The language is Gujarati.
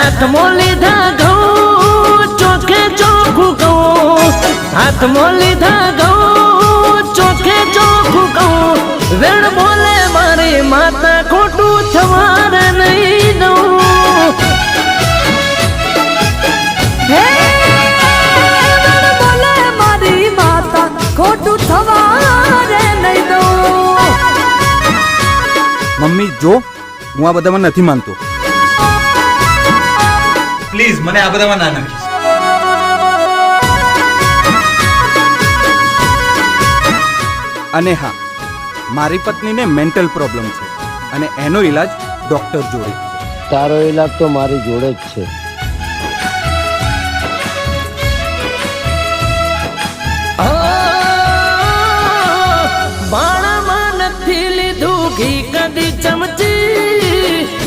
હાથમાં લીધા ઘઉં ચોખે ચોખ્ખું કહું, હાથમાં લીધા ઘઉં ચોખે ચોખ્ખું કહું, વેણ બોલે મારી માતા ખોટું થવાર નહીં દઉં. હે વેણ બોલે મારી માતા ખોટું થવારે નહીં દઉં. મમ્મી જો હું આ બધામાં નથી માનતો. પ્લીઝ મને આ બધામાં ના નાખીશ. અને હા, મારી પત્નીને મેન્ટલ પ્રોબ્લેમ છે અને એનો ઈલાજ ડોક્ટર જોડે. તારો ઈલાજ તો મારી જોડે જ છે. બાળમાં નથી લીધું ઘી